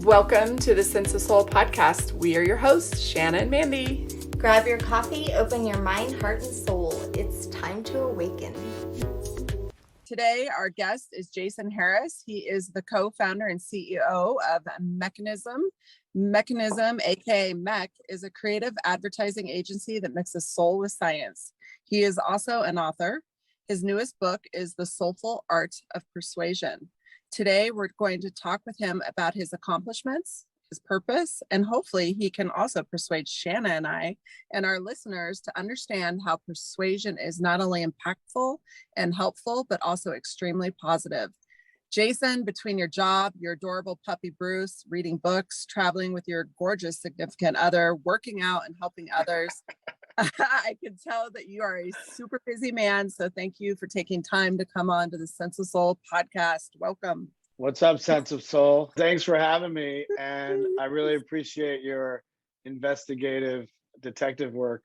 Welcome to the Sense of Soul podcast. We are your hosts, Shanna and Mande. Grab your coffee, open your mind, heart, and soul. It's time to awaken. Today, our guest is Jason Harris. He is the co-founder and CEO of Mekanism. Mekanism, aka Mech, is a creative advertising agency that mixes soul with science. He is also an author. His newest book is The Soulful Art of Persuasion. Today, we're going to talk with him about his accomplishments, his purpose, and hopefully he can also persuade Shanna and I and our listeners to understand how persuasion is not only impactful and helpful, but also extremely positive. Jason, between your job, your adorable puppy Bruce, reading books, traveling with your gorgeous significant other, working out and helping others, I can tell that you are a super busy man. So thank you for taking time to come on to the Sense of Soul podcast. Welcome. What's up, Sense of Soul? Thanks for having me. And I really appreciate your investigative detective work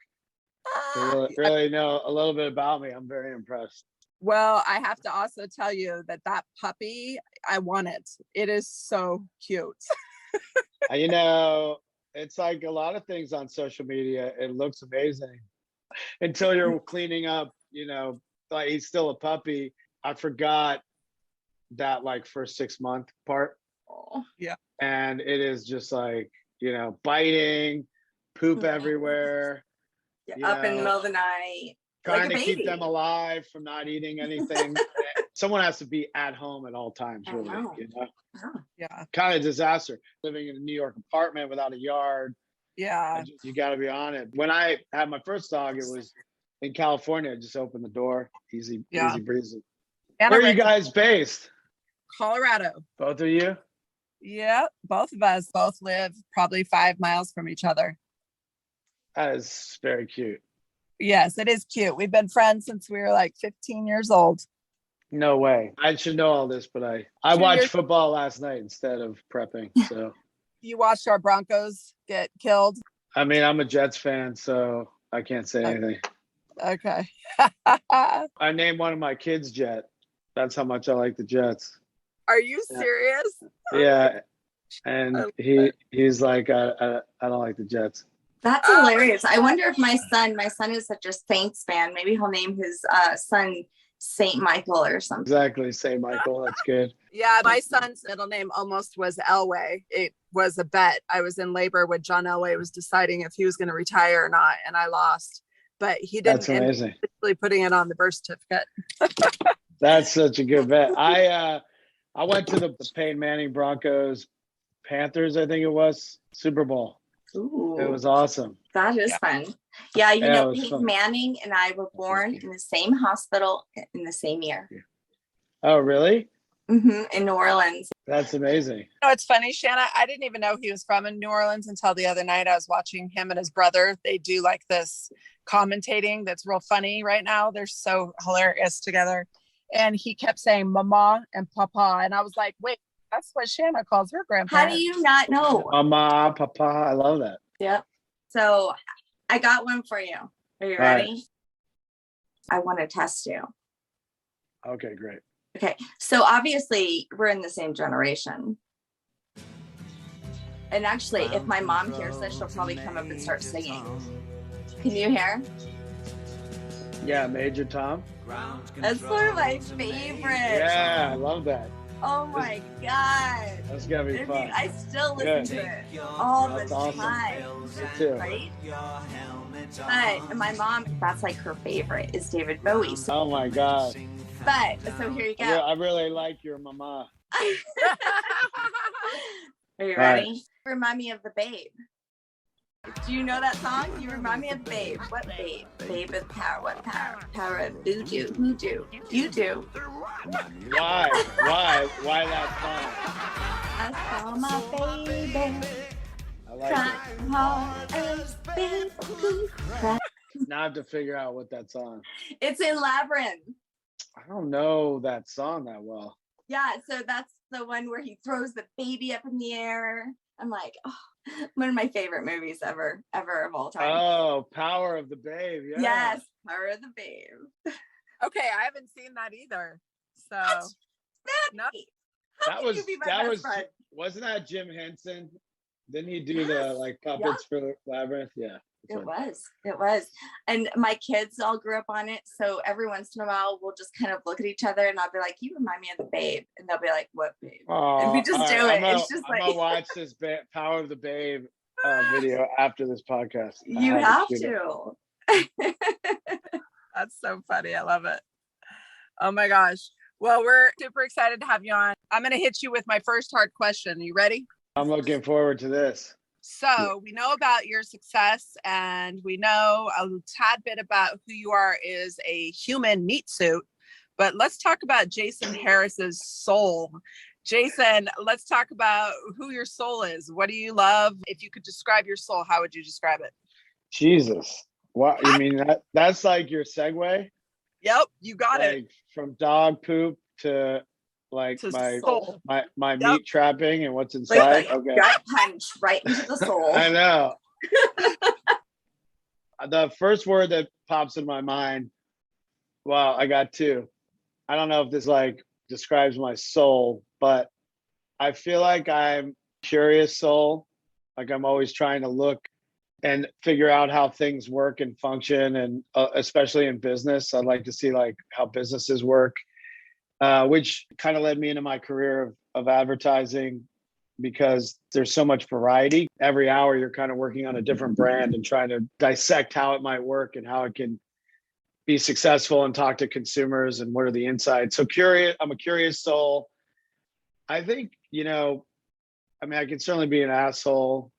to really know a little bit about me. I'm very impressed. Well, I have to also tell you that puppy, I want it. It is so cute. It's like a lot of things on social media. It looks amazing until you're cleaning up, like he's still a puppy. I forgot that like first 6 month part. Yeah. And it is just like, biting, poop everywhere. Up in the middle of the night. Trying to keep them alive from not eating anything. Someone has to be at home at all times, really. Yeah. Kind of disaster. Living in a New York apartment without a yard. Yeah. You got to be on it. When I had my first dog, it was in California. I just opened the door. Easy breezy. Where are you guys based? Colorado. Both of you? Yeah, both of us both live probably 5 miles from each other. That is very cute. Yes, it is cute. We've been friends since we were like 15 years old. No way. I should know all this, but I watched football last night instead of prepping. So you watched our Broncos get killed? I mean, I'm a Jets fan, so I can't say anything. Okay. I named one of my kids Jet. That's how much I like the Jets. Are you serious? Yeah. And he's like, I don't like the Jets. That's hilarious. I wonder if my son is such a Saints fan. Maybe he'll name his son Saint Michael or something. Exactly. Saint Michael. That's good. Yeah. My son's middle name almost was Elway. It was a bet. I was in labor when John Elway was deciding if he was going to retire or not. And I lost, but he didn't. That's amazing. End putting it on the birth certificate. That's such a good bet. I went to the Peyton Manning Broncos Panthers, I think it was, Super Bowl. Ooh, it was awesome. That is fun. Yeah, Peyton Manning and I were born in the same hospital in the same year. Oh, really? Mm-hmm, in New Orleans. That's amazing. It's funny, Shanna. I didn't even know he was from New Orleans until the other night. I was watching him and his brother. They do like this commentating that's real funny right now. They're so hilarious together. And he kept saying mama and papa. And I was like, wait, that's what Shanna calls her grandparents. How do you not know? Mama, papa, I love that. Yep. So I got one for you. Are you ready? Right. I want to test you. Okay, great. Okay. So obviously we're in the same generation. And actually, if my mom hears this, she'll probably come up and start singing. Can you hear? Yeah, Major Tom. That's one of my favorites. Yeah, I love that. Oh my God. That's gonna be fun. I still listen to it all the time. Me too. Right? But my mom, that's like her favorite is David Bowie. So, oh my God. But so here you go. I really like your mama. Are you ready? Right. Remind me of the Babe. Do you know that song? You remind me of Babe. What Babe? Babe with power. What power? Power of voodoo. Who do? You do. Why? Why that song? I saw my baby. I like it. Now I have to figure out what that song. It's in Labyrinth. I don't know that song that well. Yeah, so that's the one where he throws the baby up in the air. I'm like, one of my favorite movies ever of all time. Oh, Power of the Babe. Yeah. Yes, Power of the Babe. Okay, I haven't seen that either. So that was wasn't that Jim Henson? Didn't he do the Yes. like puppets for Labyrinth? Yeah. It was. And my kids all grew up on it. So every once in a while, we'll just kind of look at each other and I'll be like, you remind me of the Babe. And they'll be like, what Babe? And we just do it. It's just I'm like, gonna watch this Power of the Babe video after this podcast. you have to. That's so funny. I love it. Oh my gosh. Well, we're super excited to have you on. I'm going to hit you with my first hard question. Are you ready? I'm looking forward to this. So we know about your success and we know a tad bit about who you are is a human meat suit, but let's talk about Jason Harris's soul. Jason, let's talk about who your soul is. What do you love? If you could describe your soul, how would you describe it? Jesus. What you mean that's like your segue? Yep, you got it. From dog poop to like To my soul. my meat trapping and what's inside. Like okay. gut punch right into the soul. I know. The first word that pops in my mind, well, I got two. I don't know if this like describes my soul, but I feel like I'm curious soul. Like I'm always trying to look and figure out how things work and function, and especially in business, I'd like to see like how businesses work, which kind of led me into my career of advertising, because there's so much variety. Every hour you're kind of working on a different brand and trying to dissect how it might work and how it can be successful and talk to consumers and what are the insights. So I'm a curious soul. I think, I mean, I can certainly be an asshole,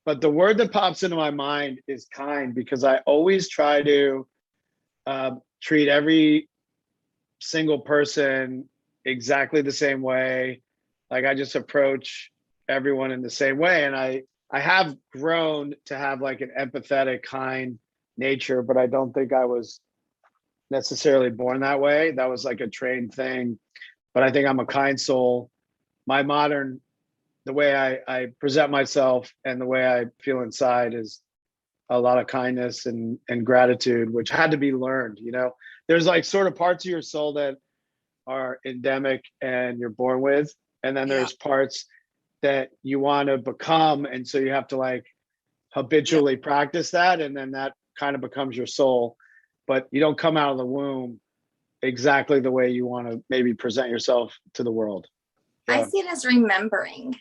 but the word that pops into my mind is kind, because I always try to treat every single person exactly the same way. Like I just approach everyone in the same way. And I have grown to have like an empathetic, kind nature, but I don't think I was necessarily born that way. That was like a trained thing. But I think I'm a kind soul. The way I present myself and the way I feel inside is a lot of kindness and gratitude, which had to be learned. There's like sort of parts of your soul that are endemic and you're born with. And then there's parts that you want to become. And so you have to like habitually practice that. And then that kind of becomes your soul, but you don't come out of the womb exactly the way you want to maybe present yourself to the world. I see it as remembering,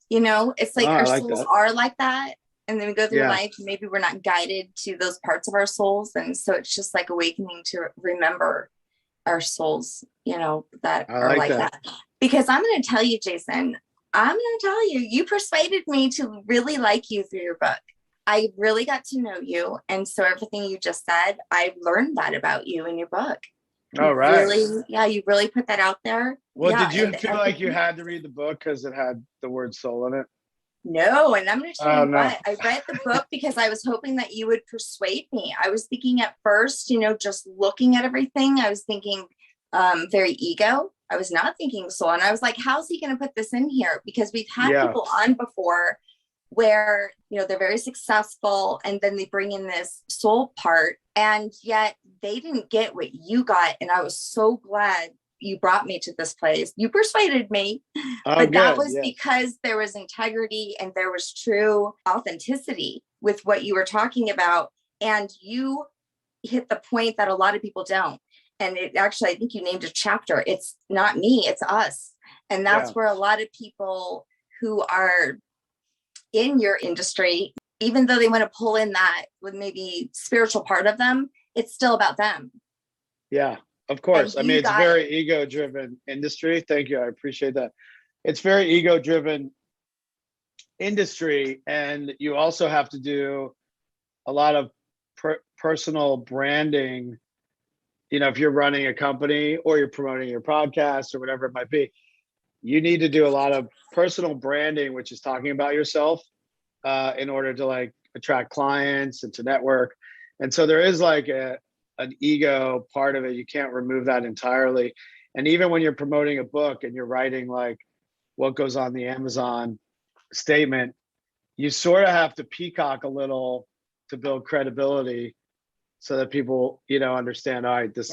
it's like our souls are like that. And then we go through life, maybe we're not guided to those parts of our souls. And so it's just like awakening to remember our souls, that are like that. Because I'm going to tell you, Jason, you persuaded me to really like you through your book. I really got to know you. And so everything you just said, I learned that about you in your book. All right. You really put that out there. Well, did you feel like you had to read the book because it had the word soul in it? No, and I'm going to tell you what, I read the book because I was hoping that you would persuade me. I was thinking at first, just looking at everything, I was thinking very ego. I was not thinking soul. And I was like, how's he going to put this in here? Because we've had people on before where, they're very successful and then they bring in this soul part and yet they didn't get what you got. And I was so glad you brought me to this place. You persuaded me, but that was because there was integrity and there was true authenticity with what you were talking about. And you hit the point that a lot of people don't. And it actually, I think you named a chapter. It's not me, it's us. And that's where a lot of people who are in your industry, even though they want to pull in that with maybe spiritual part of them, it's still about them. Yeah, of course. I mean, it's very ego-driven industry. Thank you. I appreciate that. It's very ego-driven industry. And you also have to do a lot of personal branding. If you're running a company or you're promoting your podcast or whatever it might be, you need to do a lot of personal branding, which is talking about yourself in order to like attract clients and to network. And so there is like an ego part of it. You can't remove that entirely. And even when you're promoting a book and you're writing like what goes on the Amazon statement, you sort of have to peacock a little to build credibility so that people, understand, all right, this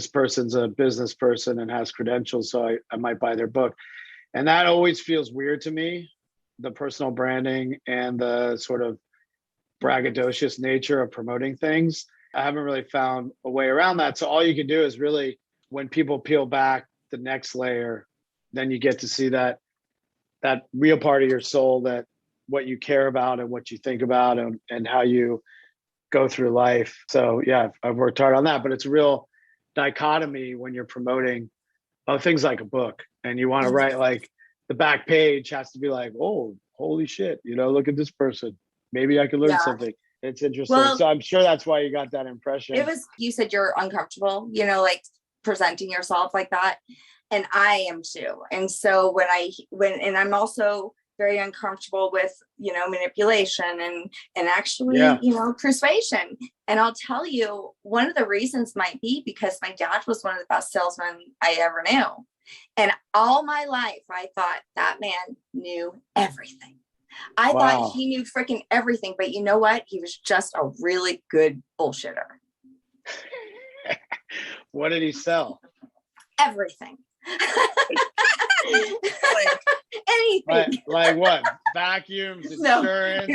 person's a business person and has credentials, so I might buy their book. And that always feels weird to me, the personal branding and the sort of braggadocious nature of promoting things. I haven't really found a way around that. So all you can do is really, when people peel back the next layer, then you get to see that real part of your soul, that what you care about and what you think about and how you go through life. So yeah, I've worked hard on that, but it's a real dichotomy when you're promoting things like a book and you want to write, like the back page has to be like, oh, holy shit, look at this person. Maybe I could learn something. It's interesting. Well, so I'm sure that's why you got that impression. You said you're uncomfortable, like presenting yourself like that. And I am too. And so when I'm also very uncomfortable with, manipulation and actually, persuasion. And I'll tell you, one of the reasons might be because my dad was one of the best salesmen I ever knew. And all my life, I thought that man knew everything. I thought he knew freaking everything, but you know what? He was just a really good bullshitter. What did he sell? Everything. Anything. Like what? Vacuums, insurance?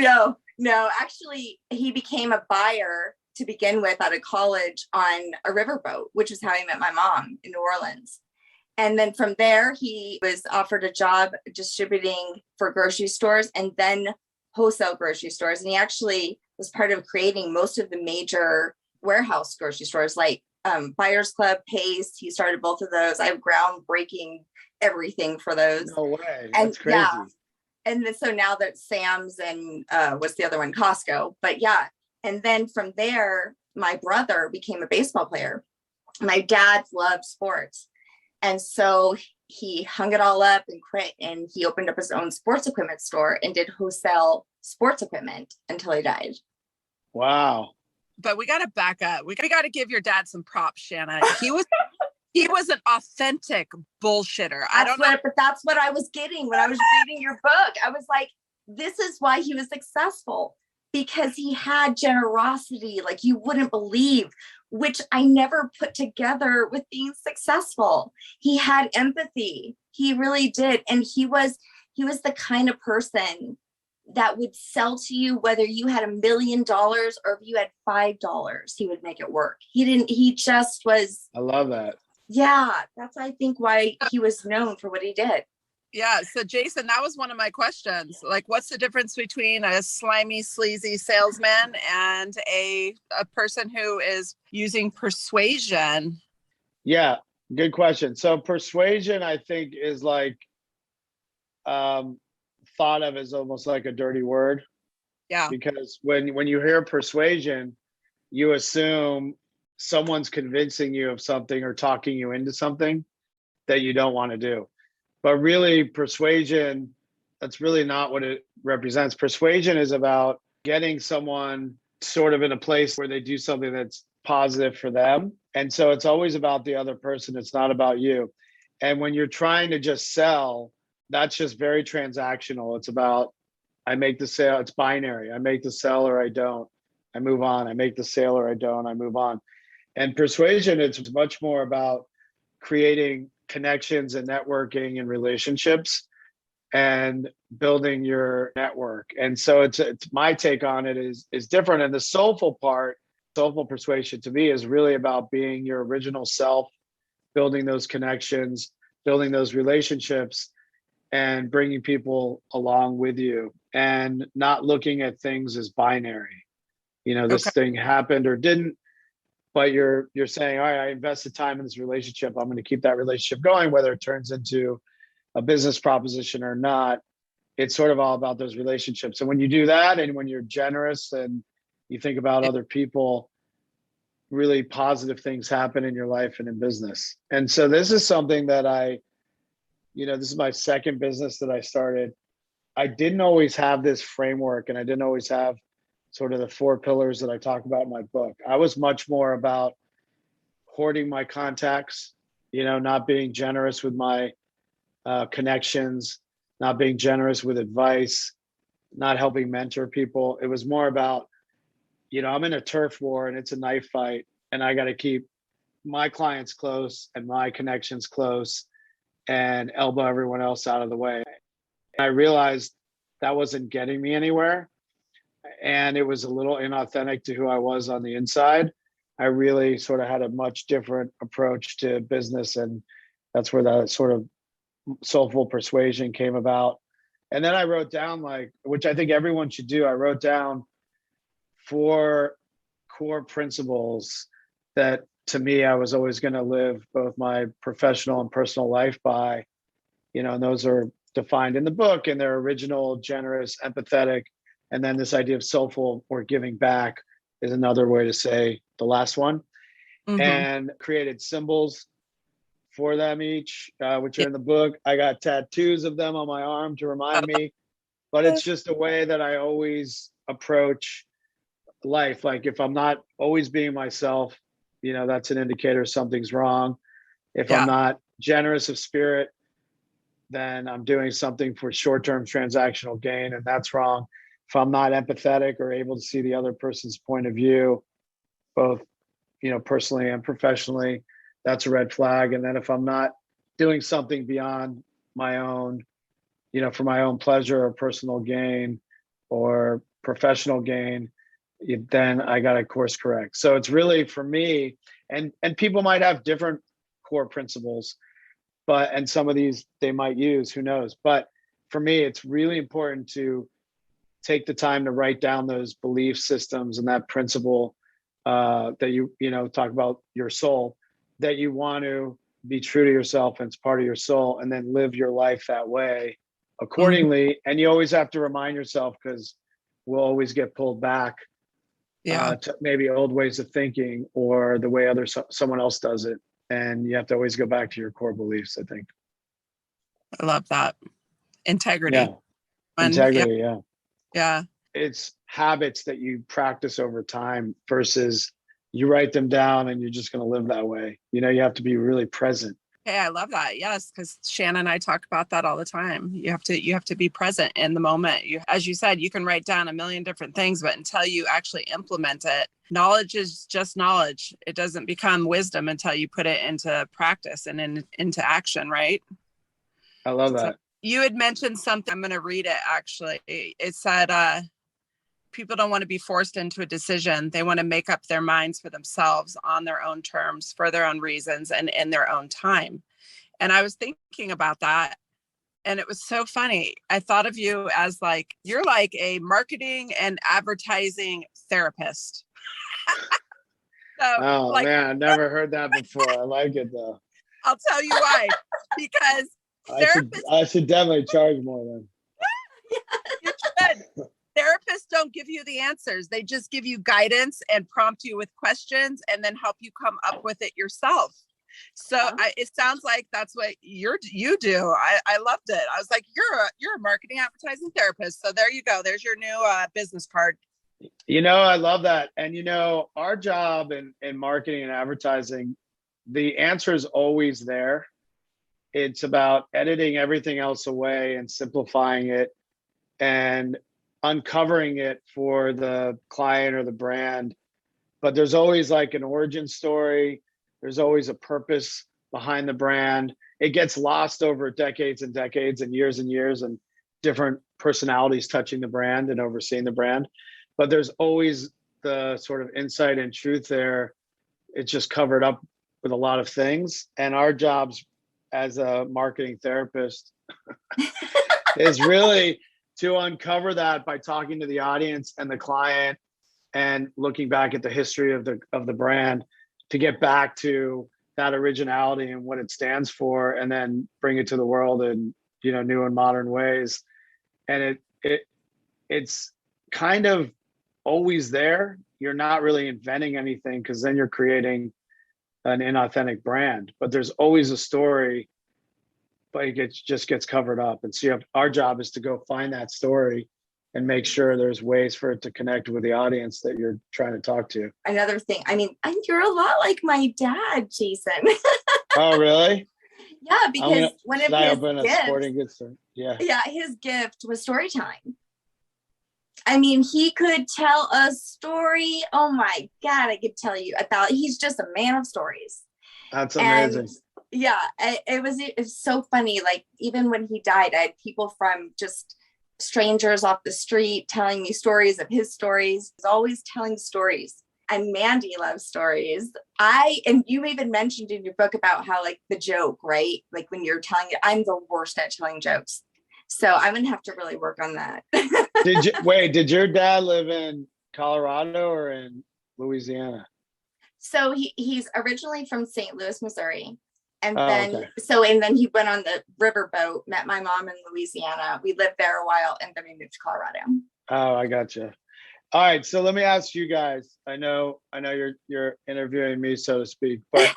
No. Actually, he became a buyer to begin with out of college on a riverboat, which is how he met my mom in New Orleans. And then from there, he was offered a job distributing for grocery stores and then wholesale grocery stores. And he actually was part of creating most of the major warehouse grocery stores like Buyers Club, Pace. He started both of those. I have groundbreaking everything for those. No way. That's crazy. Yeah. And then, so now that Sam's and what's the other one? Costco. But yeah. And then from there, my brother became a baseball player. My dad loved sports. And so he hung it all up and quit. And he opened up his own sports equipment store and did wholesale sports equipment until he died. Wow. But we got to back up. We got to give your dad some props, Shanna. He was an authentic bullshitter. But that's what I was getting when I was reading your book. I was like, this is why he was successful, because he had generosity like you wouldn't believe, which I never put together with being successful. He had empathy. He really did. And he was the kind of person that would sell to you whether you had $1 million or if you had $5, he would make it work. He just was. I love that. Yeah, that's, I think, why he was known for what he did. Yeah. So Jason, that was one of my questions. Like, what's the difference between a slimy, sleazy salesman and a person who is using persuasion? Yeah, good question. So persuasion, I think, is like thought of as almost like a dirty word. Yeah. Because when you hear persuasion, you assume someone's convincing you of something or talking you into something that you don't want to do. But really, persuasion, that's really not what it represents. Persuasion is about getting someone sort of in a place where they do something that's positive for them. And so it's always about the other person. It's not about you. And when you're trying to just sell, that's just very transactional. It's about, I make the sale, it's binary. I make the sale or I don't. I move on. I make the sale or I don't. I move on. And persuasion, it's much more about creating connections and networking and relationships and building your network. And so it's my take on it is different. And the soulful persuasion to me is really about being your original self, building those connections, building those relationships, and bringing people along with you and not looking at things as binary. This thing happened or didn't, but you're saying, all right, I invested time in this relationship. I'm going to keep that relationship going, whether it turns into a business proposition or not. It's sort of all about those relationships. And when you do that, and when you're generous and you think about other people, really positive things happen in your life and in business. And so this is something that this is my second business that I started. I didn't always have this framework, and I didn't always have sort of the 4 pillars that I talk about in my book. I was much more about hoarding my contacts, not being generous with my connections, not being generous with advice, not helping mentor people. It was more about, I'm in a turf war and it's a knife fight, and I got to keep my clients close and my connections close and elbow everyone else out of the way. I realized that wasn't getting me anywhere, and it was a little inauthentic to who I was on the inside. I really sort of had a much different approach to business, and that's where the sort of Soulful Persuasion came about. And then I wrote down, like, which I think everyone should do, I wrote down 4 core principles that, to me, I was always going to live both my professional and personal life by, and those are defined in the book, and they're original, generous, empathetic. And then this idea of soulful, or giving back, is another way to say the last one. And created symbols for them each, which are in the book. I got tattoos of them on my arm to remind me, but it's just a way that I always approach life. Like, if I'm not always being myself, that's an indicator something's wrong. If I'm not generous of spirit, then I'm doing something for short-term transactional gain, and that's wrong. If I'm not empathetic or able to see the other person's point of view, both, personally and professionally, that's a red flag. And then if I'm not doing something beyond my own, for my own pleasure or personal gain or professional gain, then I got to course correct. So it's really, for me, and people might have different core principles, and some of these they might use, who knows? But for me, it's really important to take the time to write down those belief systems and that principle that you talk about your soul, that you want to be true to yourself and it's part of your soul, and then live your life that way accordingly. And you always have to remind yourself, because we'll always get pulled back to maybe old ways of thinking or the way someone else does it. And you have to always go back to your core beliefs, I think. I love that. Integrity. Yeah. Integrity. Yeah. It's habits that you practice over time versus you write them down and you're just going to live that way. You have to be really present. Hey, I love that. Yes, because Shanna and I talk about that all the time. You have to be present in the moment. As you said, you can write down a million different things, but until you actually implement it, knowledge is just knowledge. It doesn't become wisdom until you put it into practice and into action, right? I love that. So you had mentioned something. I'm going to read it, actually. It said, people don't want to be forced into a decision. They want to make up their minds for themselves on their own terms, for their own reasons, and in their own time. And I was thinking about that, and it was so funny. I thought of you as you're like a marketing and advertising therapist. So, man, I never heard that before. I like it, though. I'll tell you why. Because I should definitely charge more then. You should. Therapists don't give you the answers. They just give you guidance and prompt you with questions and then help you come up with it yourself. So it sounds like that's what you do. I loved it. I was like, you're a marketing advertising therapist. So there you go. There's your new business card. I love that. And, our job in marketing and advertising, the answer is always there. It's about editing everything else away and simplifying it and uncovering it for the client or the brand. But there's always an origin story. There's always a purpose behind the brand. It gets lost over decades and decades and years and different personalities touching the brand and overseeing the brand. But there's always the sort of insight and truth there. It's just covered up with a lot of things. And our jobs as a marketing therapist is really to uncover that by talking to the audience and the client and looking back at the history of the brand to get back to that originality and what it stands for, and then bring it to the world in new and modern ways. And it's kind of always there. You're not really inventing anything, because then you're creating an inauthentic brand. But there's always a story, but it just gets covered up. And so our job is to go find that story and make sure there's ways for it to connect with the audience that you're trying to talk to. Another thing, you're a lot like my dad, Jason. Oh, really? Yeah, because one of his gifts, his gift was story time. He could tell a story. Oh my God, I could tell you he's just a man of stories. That's amazing. Yeah, it was so funny. Like, even when he died, I had people from just strangers off the street telling me stories of his stories. He's always telling stories. And Mande loves stories. And you even mentioned in your book about how, like, the joke, right? Like, when you're telling it, I'm the worst at telling jokes. So I'm gonna have to really work on that. Did your dad live in Colorado or in Louisiana? So he's originally from St. Louis, Missouri. And Oh, then, okay. and then he went on the riverboat, met my mom in Louisiana. We lived there a while, and then we moved to Colorado. Oh, I gotcha. All right. So let me ask you guys. I know you're interviewing me, so to speak, but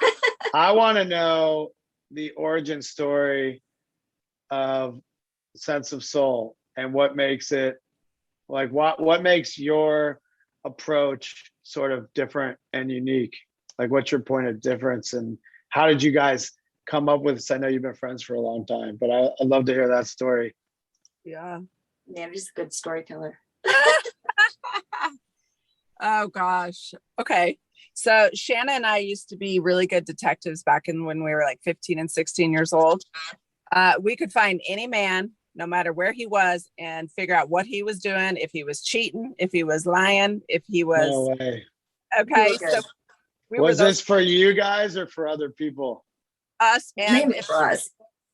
I want to know the origin story of Sense of Soul and what makes it, like, what makes your approach sort of different and unique? Like, what's your point of difference, and how did you guys come up with this? I know you've been friends for a long time, but I'd love to hear that story. Yeah. Man, he's a good storyteller. Oh gosh. Okay. So Shanna and I used to be really good detectives back in when we were like 15 and 16 years old. We could find any man, no matter where he was, and figure out what he was doing, if he was cheating, if he was lying, if he was. No way. Okay. So was this for you guys or for other people? Us and mainly for us.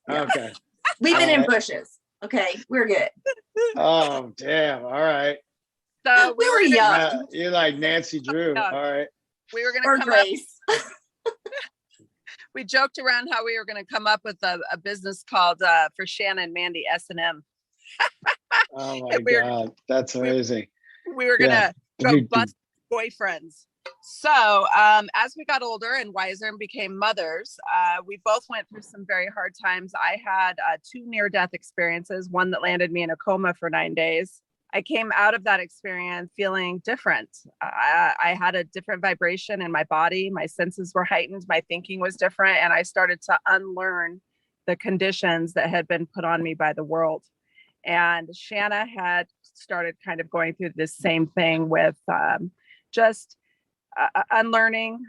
Yeah. Okay. We've been in bushes. Okay, we're good. Oh, damn. All right. So we were young. You're like Nancy Drew. All right. We were going to come Grace. up. We joked around how we were going to come up with a business called for Shanna and Mande S&M. Oh my God, that's amazing. We were going to go bust boyfriends. So as we got older and wiser and became mothers, we both went through some very hard times. I had 2 near-death experiences, one that landed me in a coma for 9 days. I came out of that experience feeling different. I had a different vibration in my body. My senses were heightened. My thinking was different. And I started to unlearn the conditions that had been put on me by the world. And Shanna had started kind of going through this same thing with just unlearning,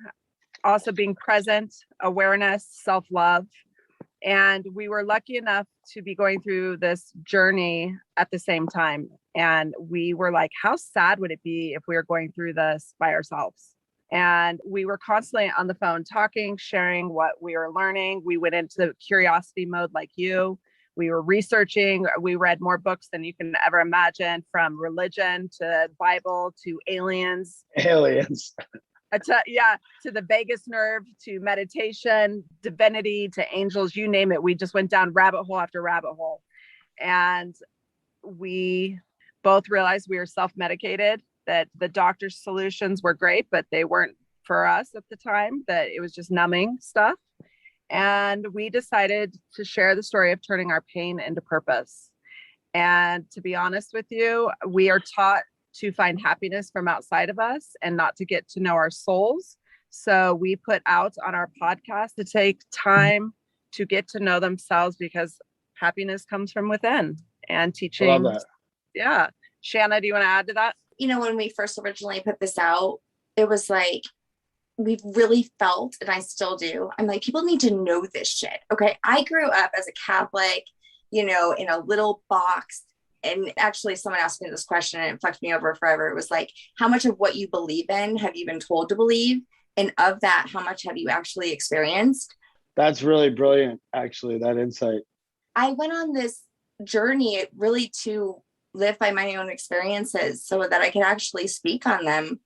also being present, awareness, self-love. And we were lucky enough to be going through this journey at the same time. And we were like, how sad would it be if we were going through this by ourselves? And we were constantly on the phone talking, sharing what we were learning. We went into curiosity mode like you. We were researching. We read more books than you can ever imagine, from religion to Bible to aliens. To the vagus nerve, to meditation, divinity, to angels, you name it. We just went down rabbit hole after rabbit hole. And we both realized we were self-medicated, that the doctor's solutions were great, but they weren't for us at the time, that it was just numbing stuff. And we decided to share the story of turning our pain into purpose. And to be honest with you, we are taught to find happiness from outside of us and not to get to know our souls. So we put out on our podcast to take time to get to know themselves, because happiness comes from within. And teaching. I love that. Yeah. Shanna, do you want to add to that? You know, when we first originally put this out, it was like, we really felt, and I still do, I'm like, people need to know this shit. Okay. I grew up as a Catholic, you know, in a little box. And actually someone asked me this question and it fucked me over forever. It was like, how much of what you believe in have you been told to believe? And of that, how much have you actually experienced? That's really brilliant, actually, that insight. I went on this journey really to live by my own experiences so that I could actually speak on them,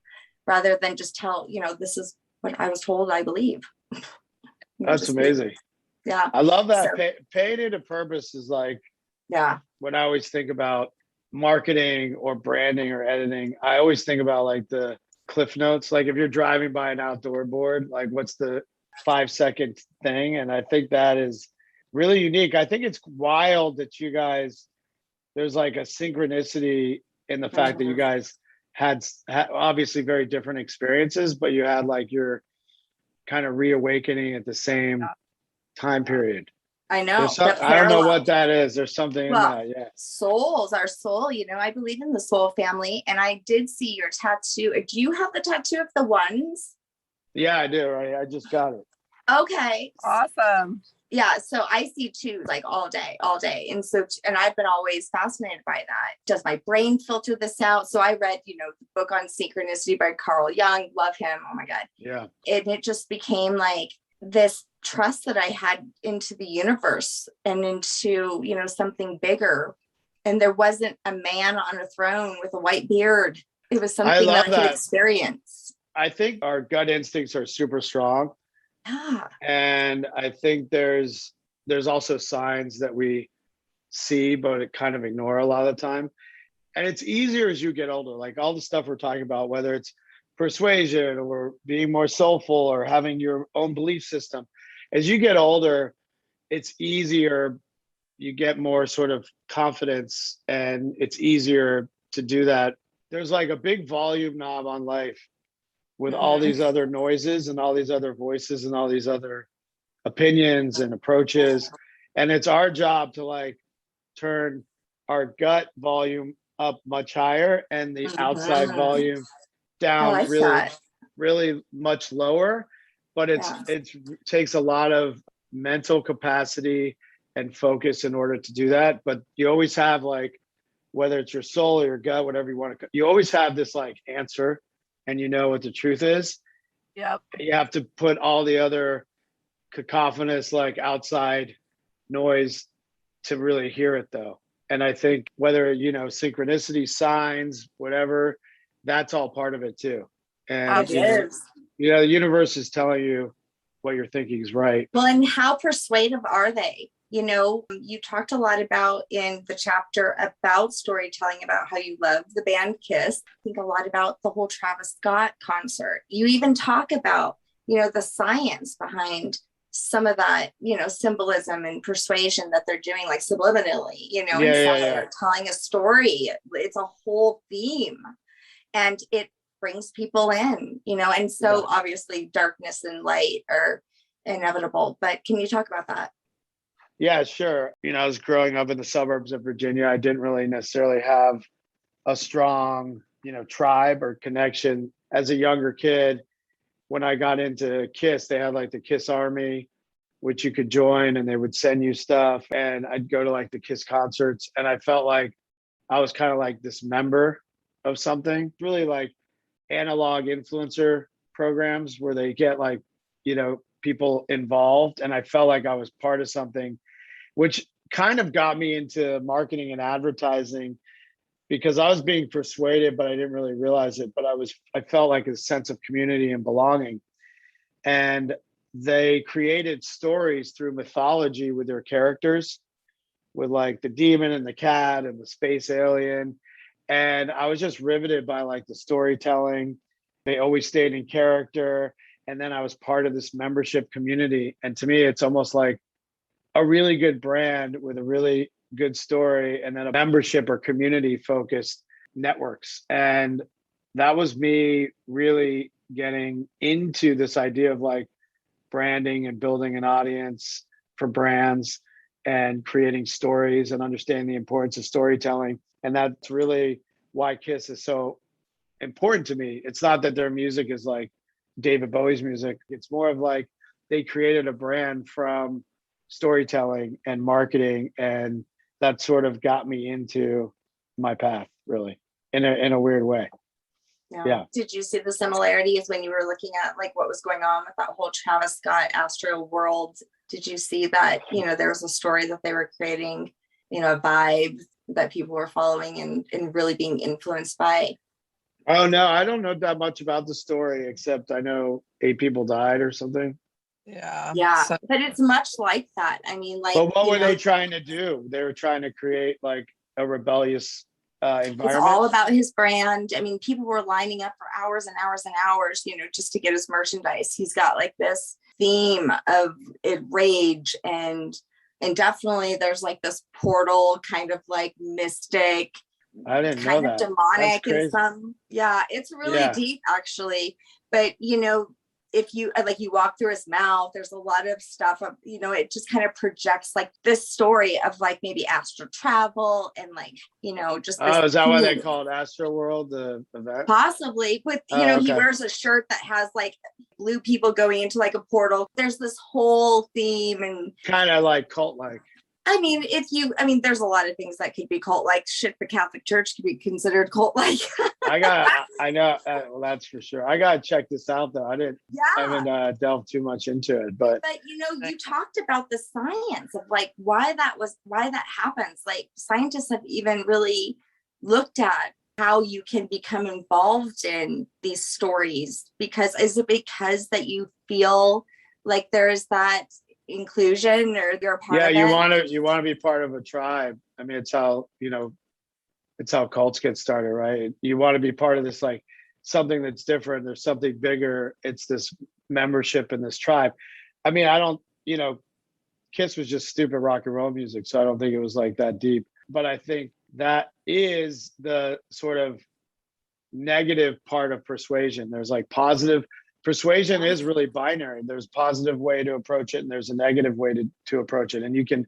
rather than just tell, you know, this is what I was told I believe. That's amazing. Yeah. I love that. So, paying into purpose is like, yeah, when I always think about marketing or branding or editing, I always think about like the cliff notes. Like if you're driving by an outdoor board, like what's the 5-second thing? And I think that is really unique. I think it's wild that you guys, there's like a synchronicity in the fact that you guys had obviously very different experiences, but you had like your kind of reawakening at the same time period. I know. I don't know what that is. There's something in that. Yeah. Souls, our soul, you know, I believe in the soul family. And I did see your tattoo. Do you have the tattoo of the ones? Yeah, I do. Right. I just got it. Okay. Awesome. Yeah. So I see too, like all day. And I've been always fascinated by that. Does my brain filter this out? So I read, the book on synchronicity by Carl Jung. Love him. Oh my God. Yeah. And it just became like this trust that I had into the universe and into, something bigger. And there wasn't a man on a throne with a white beard. It was something that I could experience. I think our gut instincts are super strong. Yeah. And I think there's also signs that we see, but it kind of ignore a lot of the time. And it's easier as you get older, like all the stuff we're talking about, whether it's persuasion or being more soulful or having your own belief system. As you get older, it's easier. You get more sort of confidence and it's easier to do that. There's like a big volume knob on life with all these other noises and all these other voices and all these other opinions and approaches. And it's our job to like turn our gut volume up much higher and the outside volume down really much lower. But it takes a lot of mental capacity and focus in order to do that. But you always have like, whether it's your soul or your gut, whatever you want to, you always have this like answer and you know what the truth is. Yep. You have to put all the other cacophonous like outside noise to really hear it though. And I think whether, synchronicity, signs, whatever, that's all part of it too. And the universe is telling you what you're thinking is right. Well, and how persuasive are they? You talked a lot about in the chapter about storytelling, about how you love the band Kiss. I think a lot about the whole Travis Scott concert. You even talk about, the science behind some of that, symbolism and persuasion that they're doing, like subliminally, they're telling a story. It's a whole theme and it brings people in, and so obviously darkness and light are inevitable. But can you talk about that? Yeah, sure. I was growing up in the suburbs of Virginia. I didn't really necessarily have a strong, tribe or connection. As a younger kid, when I got into KISS, they had like the KISS Army, which you could join and they would send you stuff. And I'd go to like the KISS concerts and I felt like I was kind of like this member of something, really like analog influencer programs where they get like, people involved. And I felt like I was part of something, which kind of got me into marketing and advertising because I was being persuaded, but I didn't really realize it. But I felt like a sense of community and belonging. And they created stories through mythology with their characters, with like the demon and the cat and the space alien. And I was just riveted by like the storytelling. They always stayed in character. And then I was part of this membership community. And to me, it's almost like a really good brand with a really good story and then a membership or community focused networks. And that was me really getting into this idea of like branding and building an audience for brands and creating stories and understanding the importance of storytelling. And that's really why KISS is so important to me. It's not that their music is like David Bowie's music. It's more of like they created a brand from storytelling and marketing, and that sort of got me into my path, really, in a weird way. Yeah. Did you see the similarities when you were looking at like what was going on with that whole Travis Scott Astro World? Did you see that, there was a story that they were creating, a vibe that people were following and really being influenced by? Oh, no, I don't know that much about the story, except I know 8 people died or something. Yeah. So, but it's much like that. I mean, like, but what were they trying to do? They were trying to create like a rebellious environment. It's all about his brand. I mean, people were lining up for hours and hours and hours, just to get his merchandise. He's got like this theme of rage and definitely there's like this portal kind of like mystic. I didn't know that. Demonic in some. Yeah, it's really deep actually. But if you like, you walk through his mouth, there's a lot of stuff of, it just kind of projects like this story of like maybe astral travel and like, just this. Oh, is that why they call it Astro World, the event? Possibly with, Okay. he wears a shirt that has like blue people going into like a portal. There's this whole theme and kind of like cult-like. I mean, there's a lot of things that could be cult-like. Shit, the Catholic Church could be considered cult-like. I know. Well, that's for sure. I gotta check this out though. I haven't delved too much into it, but you talked about the science of like why that happens. Like scientists have even really looked at how you can become involved in these stories, because is it because that you feel like there's that inclusion or you're a part of it? You want to be part of a tribe. I mean, it's how cults get started, right? You want to be part of this, like something that's different. There's something bigger. It's this membership in this tribe. I mean, I don't, Kiss was just stupid rock and roll music, so I don't think it was like that deep. But I think that is the sort of negative part of persuasion. There's like positive. Persuasion is really binary. There's a positive way to approach it, and there's a negative way to approach it. And you can,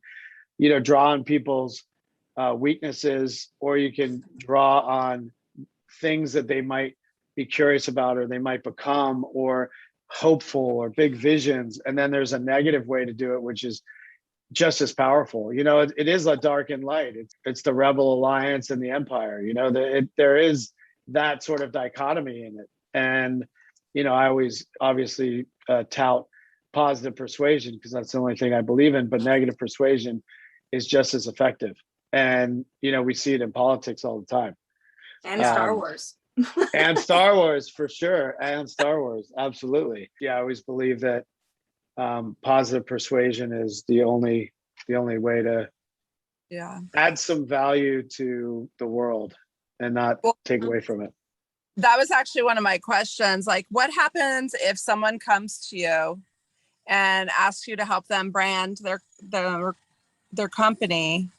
draw on people's weaknesses, or you can draw on things that they might be curious about, or they might become, or hopeful, or big visions. And then there's a negative way to do it, which is just as powerful. It is a dark and light. It's the Rebel Alliance and the Empire. There is that sort of dichotomy in it. And I always obviously tout positive persuasion because that's the only thing I believe in, but negative persuasion is just as effective. And, we see it in politics all the time. And Star Wars. And Star Wars, for sure. And Star Wars, absolutely. Yeah, I always believe that positive persuasion is the only way to add some value to the world and not take away from it. That was actually one of my questions. Like, what happens if someone comes to you and asks you to help them brand their company,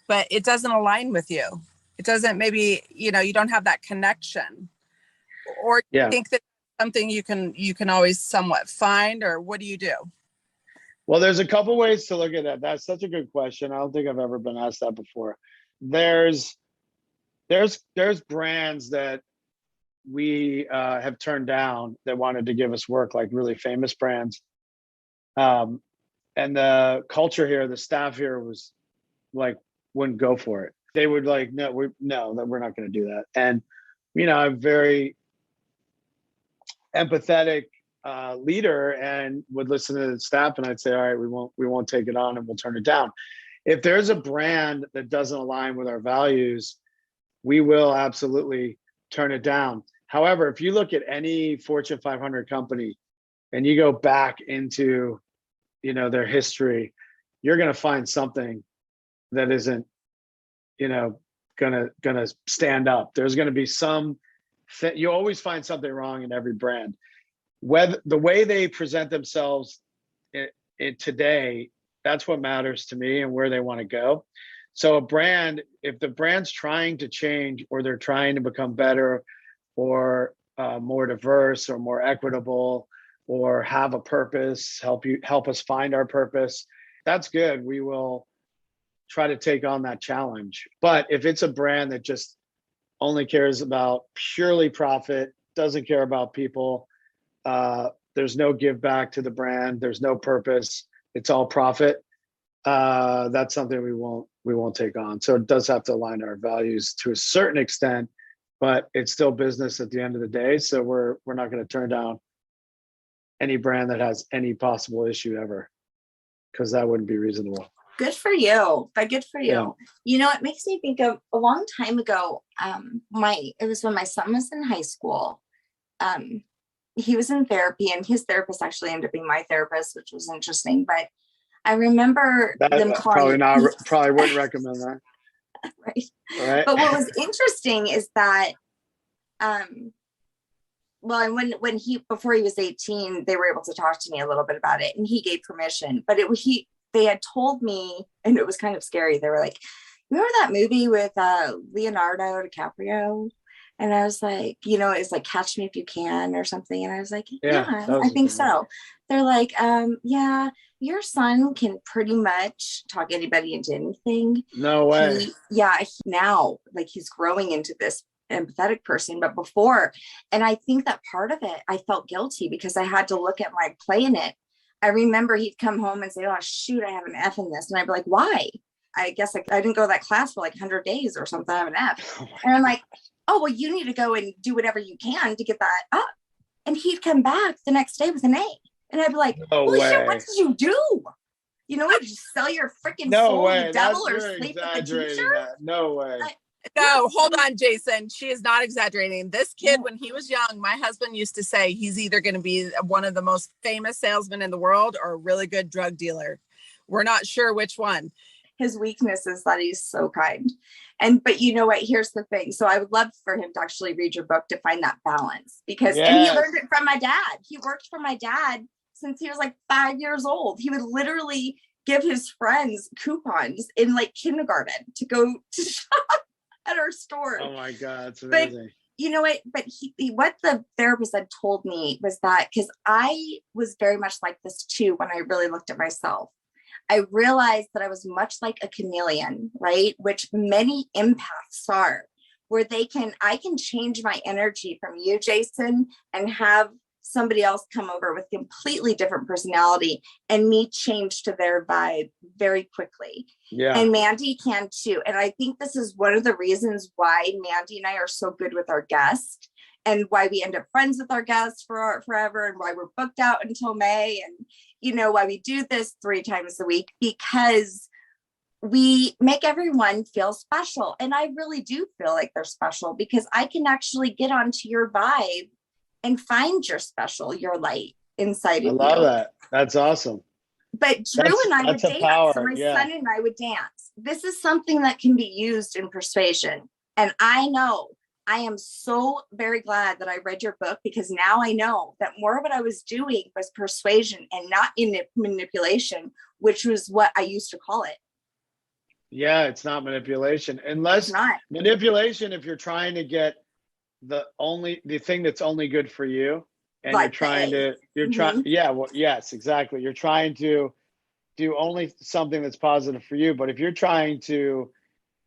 but it doesn't align with you? It doesn't, maybe, you don't have that connection, or you think that something you can always somewhat find, or what do you do? Well, there's a couple ways to look at that. That's such a good question. I don't think I've ever been asked that before. There's brands that we have turned down that wanted to give us work, like really famous brands. And the culture here, the staff here was like, wouldn't go for it. They would like, no, we're not going to do that. And, I'm very empathetic leader and would listen to the staff, and I'd say, all right, we won't take it on, and we'll turn it down. If there's a brand that doesn't align with our values, we will absolutely turn it down. However, if you look at any Fortune 500 company and you go back into, their history, you're going to find something that isn't, gonna stand up. There's going to be you always find something wrong in every brand. Whether the way they present themselves today, that's what matters to me and where they want to go. So a brand, if the brand's trying to change, or they're trying to become better, or more diverse, or more equitable, or have a purpose, help us find our purpose, that's good. We will try to take on that challenge. But if it's a brand that just only cares about purely profit, doesn't care about people, there's no give back to the brand, there's no purpose, it's all profit, that's something we won't take on. So it does have to align our values to a certain extent, but it's still business at the end of the day. So we're not going to turn down any brand that has any possible issue ever, because that wouldn't be reasonable. Good for you. But good for you. Yeah. It makes me think of a long time ago. It was when my son was in high school. He was in therapy, and his therapist actually ended up being my therapist, which was interesting. But I remember them calling. Probably wouldn't recommend that. Right. But what was interesting is that, and when before he was 18, they were able to talk to me a little bit about it, and he gave permission. But they had told me, and it was kind of scary. They were like, "Remember that movie with Leonardo DiCaprio?" And I was like, it's like Catch Me If You Can or something. And I was like, Yeah, yeah, that I was a think good one. so. They're like, yeah, your son can pretty much talk anybody into anything. No way. Now, like, he's growing into this empathetic person, but before, and I think that part of it, I felt guilty because I had to look at my play in it. I remember he'd come home and say, oh, shoot, I have an F in this. And I'd be like, why? I guess I didn't go to that class for like 100 days or something. I have an F. And I'm like, oh, well, you need to go and do whatever you can to get that up. And he'd come back the next day with an A. And I'd be like, No holy way. shit, what did you do? Did you sell your freaking No soul way. to the devil or You're sleep with the teacher? exaggerating that. No way. No, hold on, Jason. She is not exaggerating. This kid, when he was young, my husband used to say he's either going to be one of the most famous salesmen in the world or a really good drug dealer. We're not sure which one. His weakness is that he's so kind. But you know what? Here's the thing. So I would love for him to actually read your book to find that balance and he learned it from my dad. He worked for my dad since he was like 5 years old. He would literally give his friends coupons in like kindergarten to go to shop at our store. Oh my God, it's amazing. But you know what? But what the therapist had told me was that, because I was very much like this too when I really looked at myself. I realized that I was much like a chameleon, right? Which many empaths are, where I can change my energy from you, Jason, and have somebody else come over with completely different personality and me change to their vibe very quickly. Yeah. And Mande can too. And I think this is one of the reasons why Mande and I are so good with our guests, and why we end up friends with our guests forever, and why we're booked out until May, and why we do this 3 times a week, because we make everyone feel special. And I really do feel like they're special because I can actually get onto your vibe and find your special, your light inside of you. I love that. That's awesome. But Drew and I would dance. Power. So my son and I would dance. This is something that can be used in persuasion. And I know I am so very glad that I read your book, because now I know that more of what I was doing was persuasion and not manipulation, which was what I used to call it. Yeah, it's not manipulation. Unless manipulation, if you're trying to get the thing that's only good for you, and like yes, exactly. You're trying to do only something that's positive for you. But if you're trying to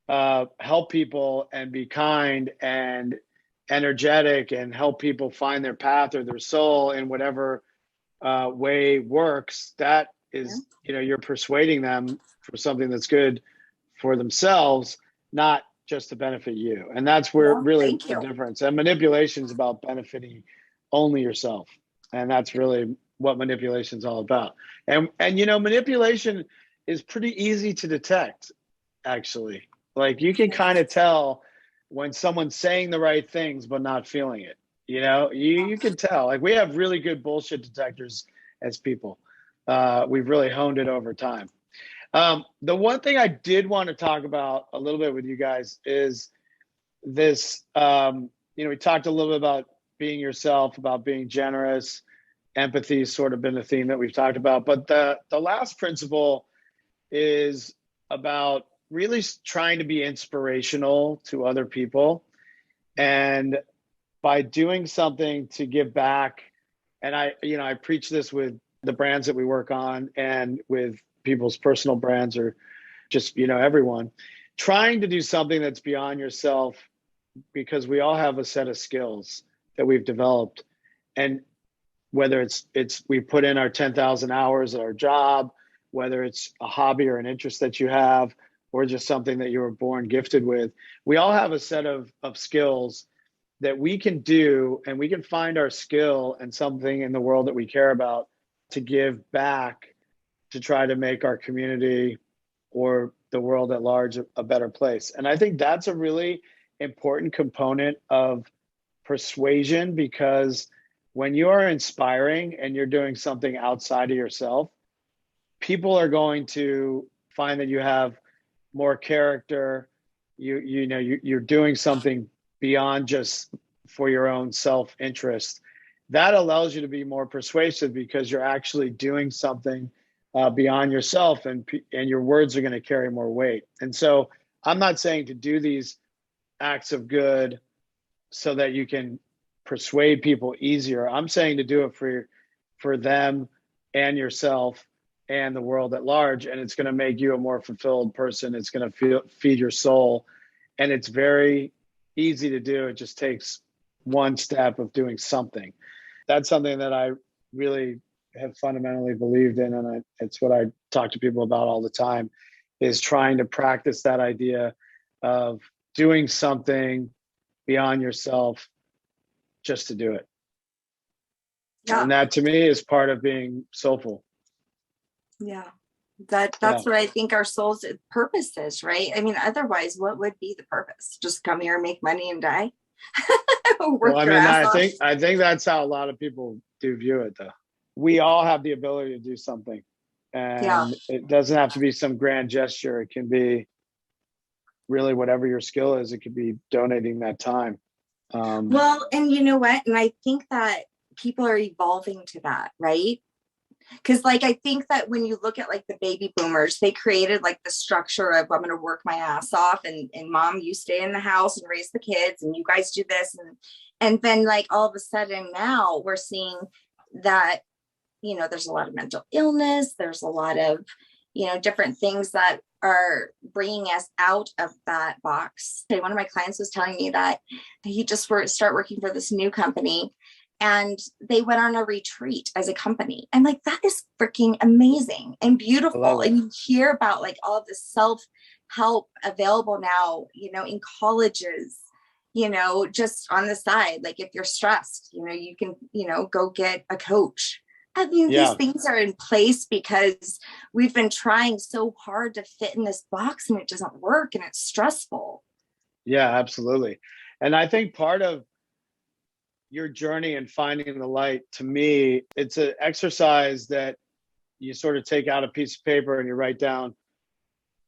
help people and be kind and energetic and help people find their path or their soul in whatever way works, that is, you're persuading them for something that's good for themselves, not just to benefit you. And that's where really the difference. And manipulation is about benefiting only yourself. And that's really what manipulation is all about. And manipulation is pretty easy to detect, actually. Like, you can kind of tell when someone's saying the right things but not feeling it. You can tell. Like, we have really good bullshit detectors as people. We've really honed it over time. The one thing I did want to talk about a little bit with you guys is this. We talked a little bit about being yourself, about being generous. Empathy has sort of been a theme that we've talked about. But the last principle is about really trying to be inspirational to other people, and by doing something to give back. And I preach this with the brands that we work on and with people's personal brands, or just, everyone, trying to do something that's beyond yourself, because we all have a set of skills that we've developed. And whether it's we put in our 10,000 hours at our job, whether it's a hobby or an interest that you have, or just something that you were born gifted with, we all have a set of skills that we can do, and we can find our skill and something in the world that we care about to give back, to try to make our community or the world at large a better place. And I think that's a really important component of persuasion, because when you are inspiring and you're doing something outside of yourself, people are going to find that you have more character. You're doing something beyond just for your own self-interest. That allows you to be more persuasive, because you're actually doing something beyond yourself, and your words are going to carry more weight. And so I'm not saying to do these acts of good so that you can persuade people easier. I'm saying to do it for them and yourself and the world at large. And it's going to make you a more fulfilled person. It's going to feed your soul. And it's very easy to do. It just takes one step of doing something. That's something that I really have fundamentally believed in. And it's what I talk to people about all the time, is trying to practice that idea of doing something beyond yourself just to do it. Yeah. And that to me is part of being soulful. Yeah. That's what I think our soul's purpose is, right? I mean, otherwise, what would be the purpose? Just come here, make money, and die? Well, I mean, I think that's how a lot of people do view it, though. We all have the ability to do something, and it doesn't have to be some grand gesture. It can be really whatever your skill is. It could be donating that time. Well, and you know what? And I think that people are evolving to that, right? Because like, I think that when you look at like the baby boomers, they created like the structure of, I'm going to work my ass off, and mom, you stay in the house and raise the kids, and you guys do this. And then like all of a sudden now we're seeing that, you know, there's a lot of mental illness. There's a lot of, you know, different things that are bringing us out of that box. One of my clients was telling me that he just start working for this new company, and they went on a retreat as a company. And like, that is freaking amazing and beautiful. And you hear about like all of the self-help available now, you know, in colleges, you know, just on the side. Like if you're stressed, you know, you can, you know, go get a coach. I mean, these things are in place because we've been trying so hard to fit in this box, and it doesn't work, and it's stressful. Yeah, absolutely. And I think part of your journey in finding the light, to me, it's an exercise that you sort of take out a piece of paper and you write down,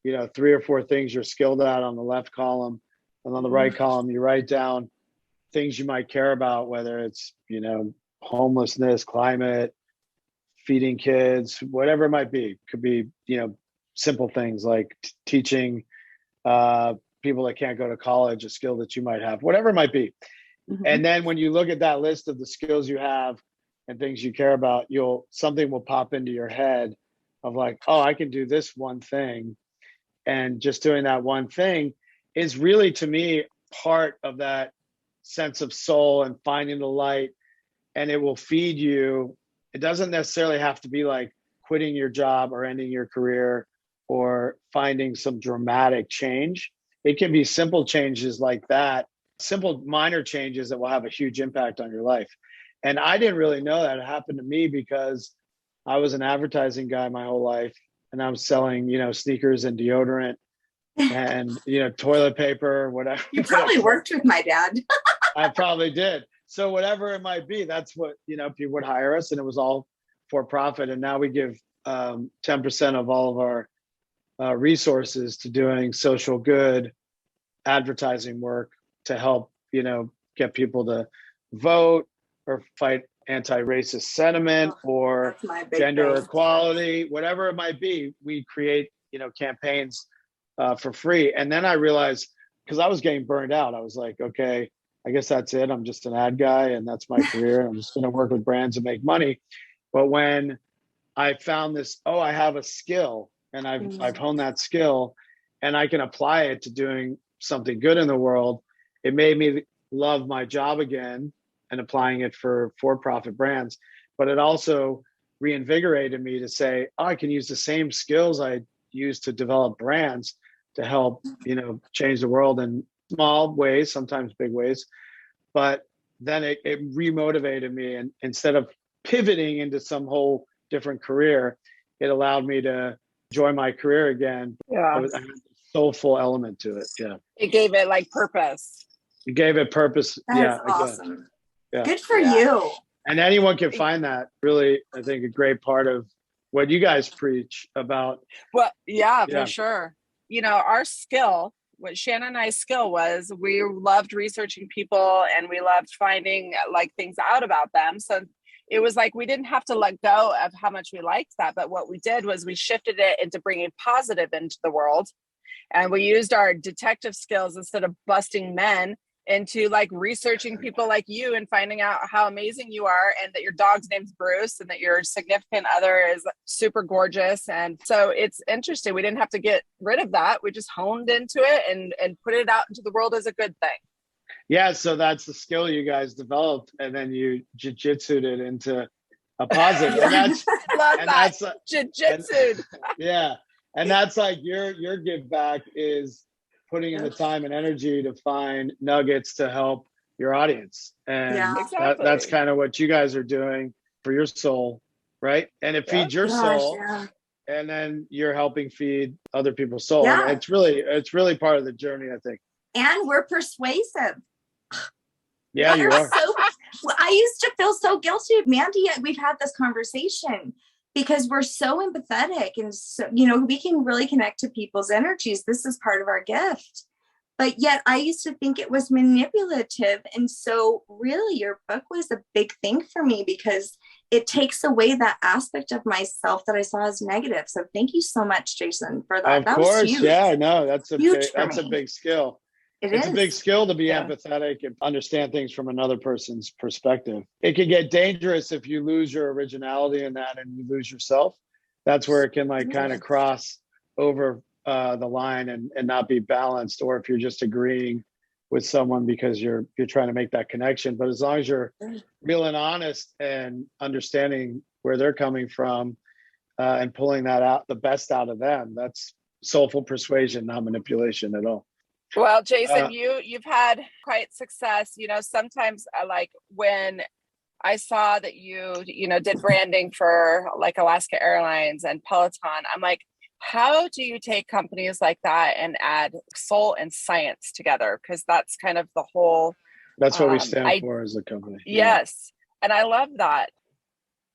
you know, 3 or 4 things you're skilled at on the left column, and on the right column, you write down things you might care about, whether it's, you know, homelessness, climate, feeding kids, whatever it might be. Could be, you know, simple things like teaching people that can't go to college a skill that you might have, whatever it might be. Mm-hmm. And then when you look at that list of the skills you have and things you care about, something will pop into your head of like, oh, I can do this one thing. And just doing that one thing is really, to me, part of that sense of soul and finding the light, and it will feed you. It doesn't necessarily have to be like quitting your job or ending your career or finding some dramatic change. It can be simple changes like that, simple minor changes that will have a huge impact on your life. And I didn't really know that. It happened to me because I was an advertising guy my whole life, and I was selling, you know, sneakers and deodorant and, you know, toilet paper, whatever. You probably worked with my dad. I probably did. So whatever it might be, that's what, you know, people would hire us, and it was all for profit. And now we give 10% of all of our resources to doing social good advertising work to help, you know, get people to vote or fight anti-racist sentiment or gender equality, whatever it might be. We create, you know, campaigns for free. And then I realized, because I was getting burned out, I was like, okay, I guess that's it. I'm just an ad guy, and that's my career. I'm just going to work with brands and make money. But when I found this, I have a skill, and I've honed that skill, and I can apply it to doing something good in the world. It made me love my job again and applying it for for-profit brands. But it also reinvigorated me to say, I can use the same skills I used to develop brands to help, you know, change the world in small ways, sometimes big ways. But then it remotivated me, and instead of pivoting into some whole different career, it allowed me to enjoy my career again. I had a soulful element to it. Yeah. It gave it like purpose. It gave it purpose. That's awesome. Again. Yeah. Good for you. And anyone can find that. Really, I think a great part of what you guys preach about. Well, yeah, for sure. You know, our skill, what Shanna and I's skill was, we loved researching people, and we loved finding like things out about them. So it was like, we didn't have to let go of how much we liked that. But what we did was we shifted it into bringing positive into the world. And we used our detective skills. Instead of busting men, into like researching people like you and finding out how amazing you are, and that your dog's name's Bruce, and that your significant other is super gorgeous. And so it's interesting. We didn't have to get rid of that. We just honed into it and put it out into the world as a good thing. Yeah, so that's the skill you guys developed, and then you jiu-jitsu'd it into a positive. And that's love and that. that's Jiu-jitsu. yeah. And that's like your give back is putting in the time and energy to find nuggets to help your audience. And exactly. that's kind of what you guys are doing for your soul, right? And it feeds your soul. And then you're helping feed other people's soul. Yeah. And it's really part of the journey, I think. And we're persuasive. Yeah, you are. I used to feel so guilty. Mande, we've had this conversation because we're so empathetic, and so, we can really connect to people's energies. This is part of our gift. But yet I used to think it was manipulative. And so really your book was a big thing for me, because it takes away that aspect of myself that I saw as negative. So thank you so much, Jason, for that. Of course. Yeah, no, that's a big skill. It's a big skill to be empathetic and understand things from another person's perspective. It can get dangerous if you lose your originality in that and you lose yourself. That's where it can kind of cross over the line and not be balanced, or if you're just agreeing with someone because you're trying to make that connection. But as long as you're real and honest and understanding where they're coming from and pulling that out, the best out of them, that's soulful persuasion, not manipulation at all. Well, Jason, you've had quite success. Sometimes like when I saw that you did branding for like Alaska Airlines and Peloton, I'm like, how do you take companies like that and add soul and science together? Because that's kind of the whole. That's what we stand for as a company. Yes. Yeah. And I love that.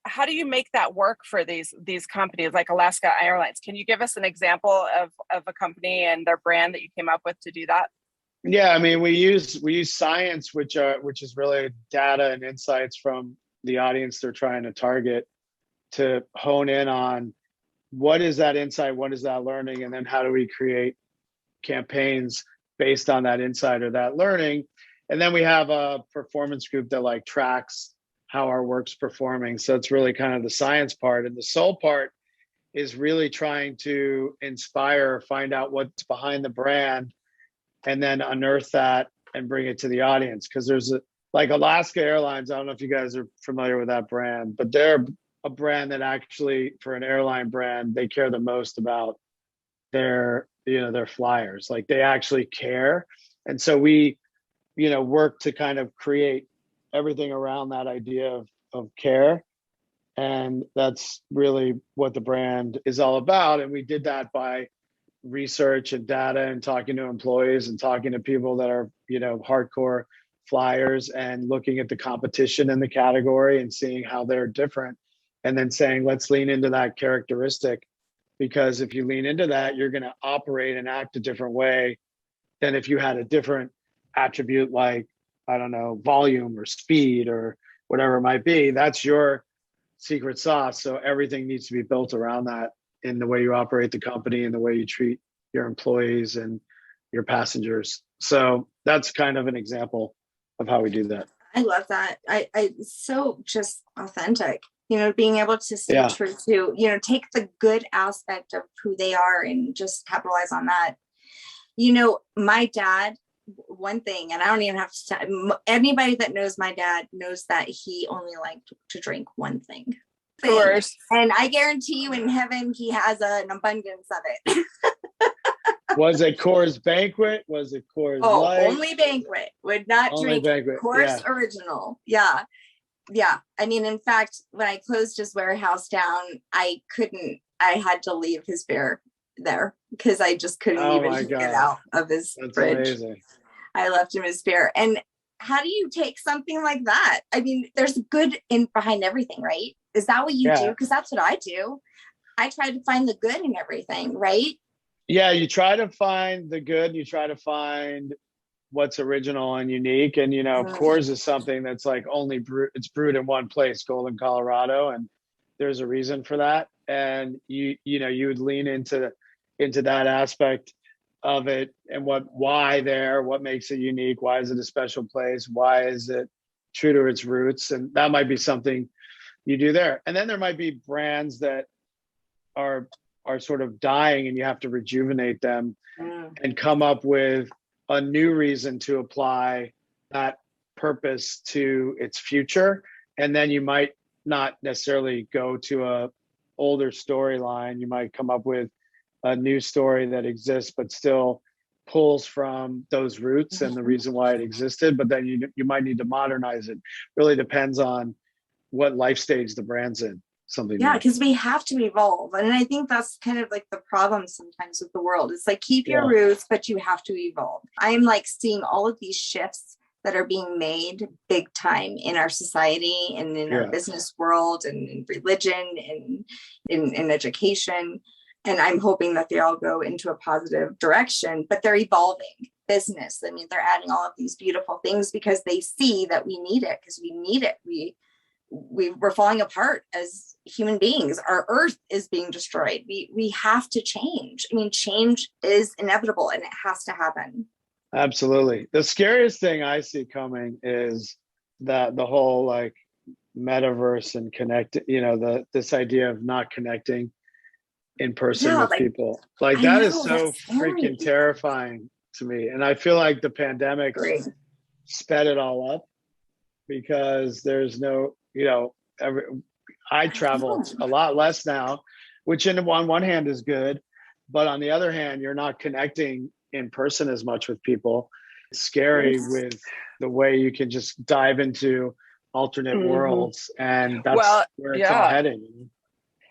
How do you make that work for these companies like Alaska Airlines? Can you give us an example of a company and their brand that you came up with to do that? Yeah, I mean, we use science, which is really data and insights from the audience they're trying to target, to hone in on what is that insight, what is that learning, and then how do we create campaigns based on that insight or that learning. And then we have a performance group that tracks how our work's performing. So it's really kind of the science part. And the soul part is really trying to inspire, find out what's behind the brand, and then unearth that and bring it to the audience. Because there's Alaska Airlines, I don't know if you guys are familiar with that brand, but they're a brand that actually, for an airline brand, they care the most about their flyers. They actually care. And so we, work to kind of create everything around that idea of care. And that's really what the brand is all about. And we did that by research and data and talking to employees and talking to people that are, hardcore flyers, and looking at the competition in the category and seeing how they're different. And then saying, let's lean into that characteristic, because if you lean into that, you're going to operate and act a different way than if you had a different attribute, I don't know, volume or speed or whatever it might be. That's your secret sauce. So everything needs to be built around that, in the way you operate the company and the way you treat your employees and your passengers. So that's kind of an example of how we do that. I love that. I so just authentic, being able to stay true to, take the good aspect of who they are and just capitalize on that. My dad, one thing, and I don't even have to tell anybody that knows my dad knows that he only liked to drink one thing. Coors. And I guarantee you in heaven, he has an abundance of it. Was it Coors Banquet? Was it Coors Light? Only Banquet. Would not only drink Banquet. Coors Original. Yeah. Yeah. I mean, in fact, when I closed his warehouse down, I had to leave his beer there because I just couldn't even get out of his fridge. Amazing. I left him his beer. And how do you take something like that? I mean, there's good behind everything, right? Is that what you do? Because that's what I do. I try to find the good in everything, right? Yeah, you try to find the good. You try to find what's original and unique. And, Coors is something that's only it's brewed in one place, Golden, Colorado. And there's a reason for that. And you would lean into that aspect of it and what makes it unique, why is it a special place, why is it true to its roots, and that might be something you do there. And then there might be brands that are sort of dying and you have to rejuvenate them and come up with a new reason to apply that purpose to its future. And then you might not necessarily go to a older storyline. You might come up with a new story that exists but still pulls from those roots and the reason why it existed, but then you might need to modernize it. Really depends on what life stage the brand's in. Something because we have to evolve, and I think that's kind of like the problem sometimes with the world. It's like, keep your roots, but you have to evolve. I'm like seeing all of these shifts that are being made big time in our society and in our business world and in religion and in education. And I'm hoping that they all go into a positive direction, but they're evolving. Business, I mean, they're adding all of these beautiful things because they see that we need it, because we need it. We're falling apart as human beings. Our earth is being destroyed. We have to change. I mean, change is inevitable and it has to happen. Absolutely. The scariest thing I see coming is that the whole like metaverse and this idea of not connecting in person with people. Like that is so freaking terrifying to me. And I feel like the pandemic sped it all up because there's no, I travel a lot less now, which on one hand is good, but on the other hand, you're not connecting in person as much with people. It's scary with the way you can just dive into alternate worlds, and that's where it's all heading.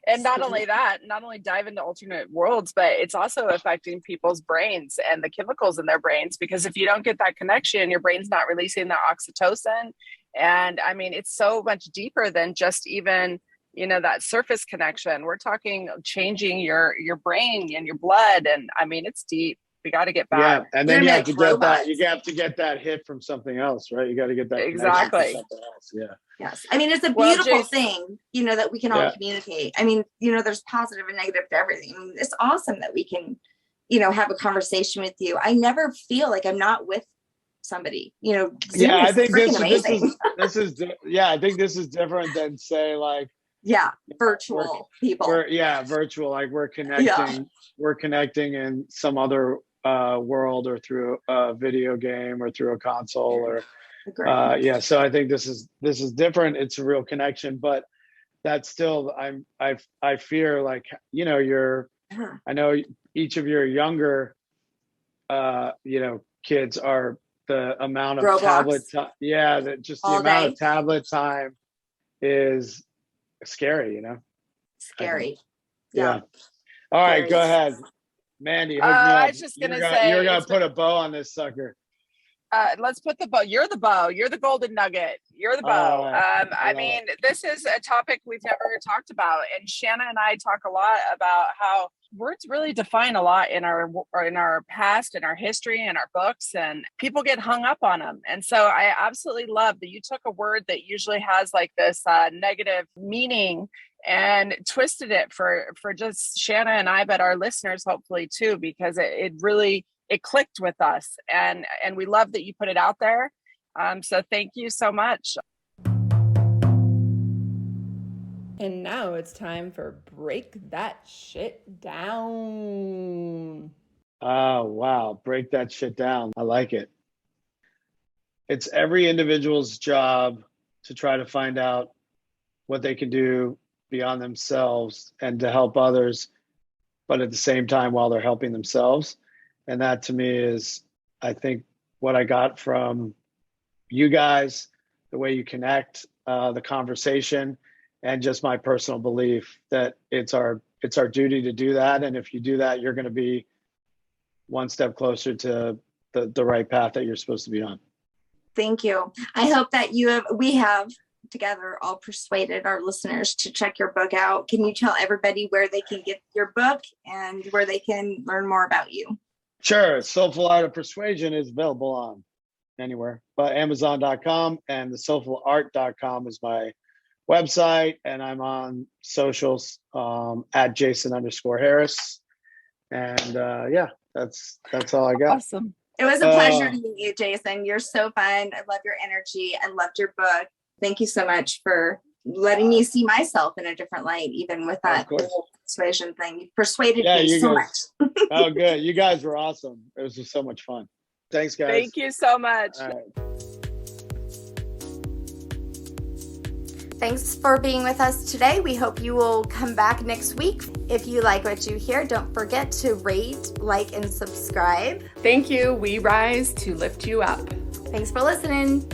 And not only dive into alternate worlds, but it's also affecting people's brains and the chemicals in their brains, because if you don't get that connection, your brain's not releasing the oxytocin. And I mean, it's so much deeper than just even, that surface connection. We're talking changing your brain and your blood. And I mean, it's deep. We got to get back. Yeah. And then you have to get that. You have to get that hit from something else, right? You got to get that exactly from something else. Yeah. Yes. I mean, it's a beautiful thing, that we can all communicate. I mean, there's positive and negative to everything. I mean, it's awesome that we can, have a conversation with you. I never feel like I'm not with somebody, Zoom I think amazing. I think this is different than say like, virtual people. Virtual. Like we're connecting in some other world or through a video game or through a console or so I think this is different. It's a real connection, but that's still I fear like I know each of your younger kids are the amount of Roblox. tablet time the amount of tablet time is scary. Scary. All right, go ahead, Mande. Hook me up. I was just gonna say you're gonna put a bow on this sucker. Let's put the bow. You're the bow. You're the golden nugget. You're the bow. I mean, this is a topic we've never talked about, and Shanna and I talk a lot about how words really define a lot in our past, in our history, in our books, and people get hung up on them. And so I absolutely love that you took a word that usually has like this negative meaning and twisted it for just Shanna and I, but our listeners hopefully too, because it really clicked with us, and we love that you put it out there. So thank you so much. And now it's time for Break That Shit Down. Oh, wow. Break that shit down. I like it. It's every individual's job to try to find out what they can do beyond themselves and to help others, but at the same time while they're helping themselves. And that to me is, I think, what I got from you guys, the way you connect, the conversation, and just my personal belief that it's our duty to do that. And if you do that, you're going to be one step closer to the right path that you're supposed to be on. Thank you. I hope that we have together all persuaded our listeners to check your book out. Can you tell everybody where they can get your book and where they can learn more about you? Sure. Soulful Art of Persuasion is available on anywhere, but Amazon.com, and the soulfulart.com is my website, and I'm on socials at Jason_Harris. And That's all I got. Awesome. It was a pleasure to meet you, Jason. You're so fun. I love your energy. I loved your book. Thank you so much for letting me see myself in a different light, even with that whole persuasion thing. You persuaded me so much. Oh, good. You guys were awesome. It was just so much fun. Thanks, guys. Thank you so much. All right. Thanks for being with us today. We hope you will come back next week. If you like what you hear, don't forget to rate, like, and subscribe. Thank you. We rise to lift you up. Thanks for listening.